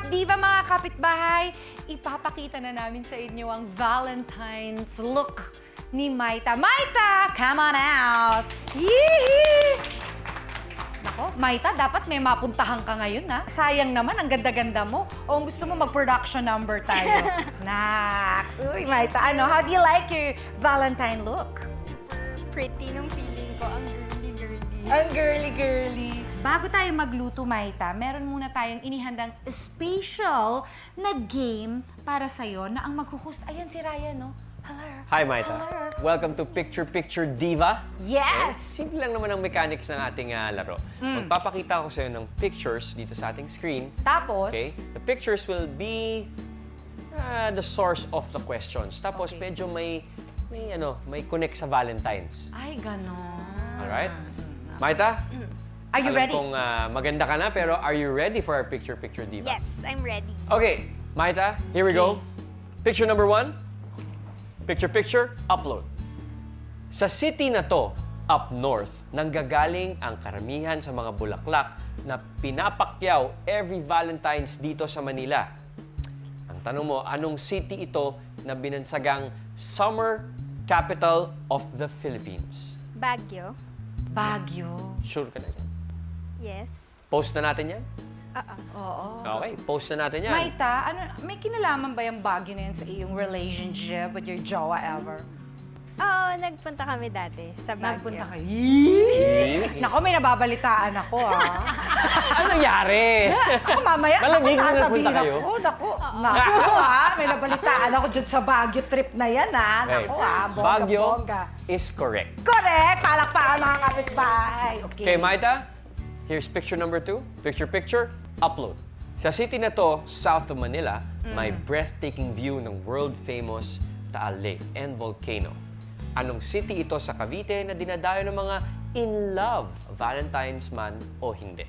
Diva mga kapitbahay, ipapakita na namin sa inyo ang Valentine's look ni Maita. Maita, come on out! Yee! Nako, Maita, dapat may mapuntahan ka ngayon, ha? Sayang naman, ang ganda-ganda mo. O gusto mo mag-production number tayo? Naks! Uy, Maita, how do you like your Valentine look? Pretty nung feeling ko, ang girly-girly. Ang girly-girly. Bago tayo magluto, Maita, meron muna tayong inihandang special na game para sa'yo na ang mag-host. Ayan si Ryan, no? Hello. Hi, Maita. Hello. Welcome to Picture Picture Diva. Yes! Simple lang naman ang mechanics ng ating laro. Magpapakita ko sa'yo ng pictures dito sa ating screen. Tapos, Okay? The pictures will be the source of the questions. Tapos Okay. medyo may connect sa Valentine's. ay, ganon. Alright? Maita? Are you ready? Alam kong maganda ka na, pero are you ready for our Picture Picture Diva? Yes, I'm ready. Okay, Maita, here we go. Picture number 1. Picture, picture, upload. Sa city na to, up north, nanggagaling ang karamihan sa mga bulaklak na pinapakyaw every Valentine's dito sa Manila. Ang tanong mo, anong city ito na binansagang summer capital of the Philippines? Baguio. Baguio. Sure ka na yan? Yes. Post na natin yan? Oo. Okay, post na natin yan. Maita, may kinalaman ba yung Baguio na yan sa iyong relationship with your jowa ever? Oo, nagpunta kami dati sa Baguio. Nagpunta kayo? Eh? Nako, may nababalitaan ako, Ano nangyari? Ako mamaya, Malamig na sasabihin nagpunta kayo? Naku, may nabalitaan ako dyan sa Baguio trip na yan, Okay. Naku, bongga, Baguio bongga. is correct. Correct! Palakpakan mga kapitbahay. Okay, Maita, here's picture number 2. Picture, picture, upload. Sa city na to, south of Manila, may breathtaking view ng world-famous Taal Lake and volcano. Anong city ito sa Cavite na dinadayo ng mga in-love, Valentine's man o hindi?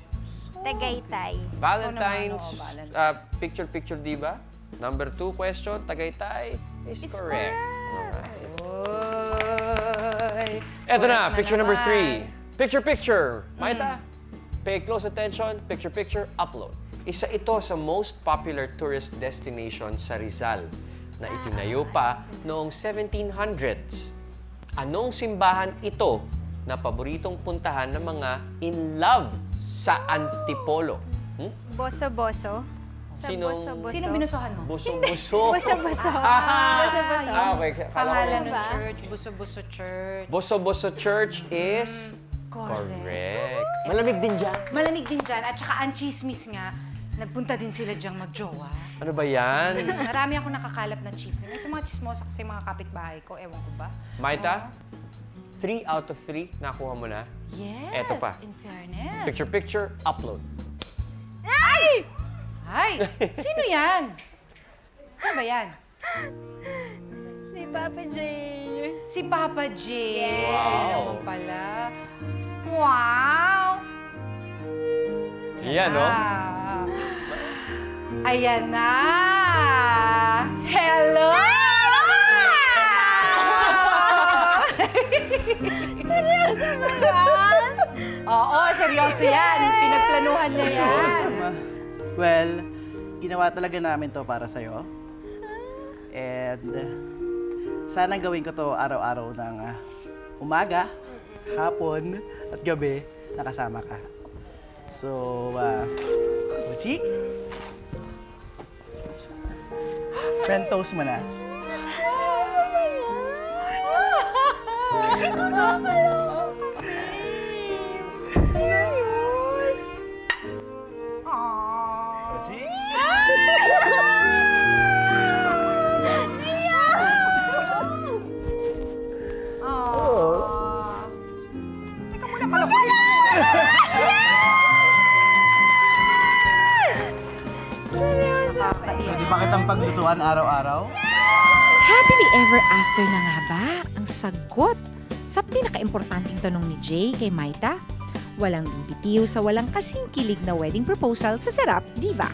Tagaytay. Valentine's, Ano naman, Valentine's. picture, picture, di ba? Number 2 question, Tagaytay is correct. Alright. Oy. Eto na, Correct picture number naman. 3. Picture, picture. Maita, pay close attention. Picture, picture, upload. Isa ito sa most popular tourist destination sa Rizal na itinayo pa noong 1700s. Anong simbahan ito na paboritong puntahan ng mga in love sa Antipolo? Boso-boso. Sa Sinong- Boso-boso. Sino binusuhan mo? Buso-buso. Boso-boso. Boso-boso. Okay, kala ko- Pangalan ng ba? church, Buso-Buso Church. Boso-boso Church is correct. Malamig din dyan. Malamig din dyan. At saka ang chismis nga, nagpunta din sila dyang magjowa. Ano ba yan? Marami ako nakakalap na chismis. Ito mga chismosa kasi mga kapitbahay ko. Ewan ko ba? Maita, 3 out of 3 nakuha mo na. Yes. Eto pa. In fairness. Picture, picture, upload. Ay! Sino yan? Sino ba yan? Si Papa J. Si Papa J. Wow. Ayun pala. Wow! Yan, no? Ayan na! Hello! Seryoso ba yan? Oo, seryoso yan. Pinagplanuhan niya yan. Well, ginawa talaga namin to para sa'yo. And sana gawin ko to araw-araw ng umaga, hapon, at gabi nakasama ka. So, Uchi, friend toast mo na. Serious? Uchi? Teka muna, palakunin mo. Seryoso? Pwede ba kitang paglutuan araw-araw? Happily ever after na nga ba ang sagot sa pinaka-importanting tanong ni Jay kay Maita? Walang bibitiw sa walang kasing kilig na wedding proposal sa Sarap Diva.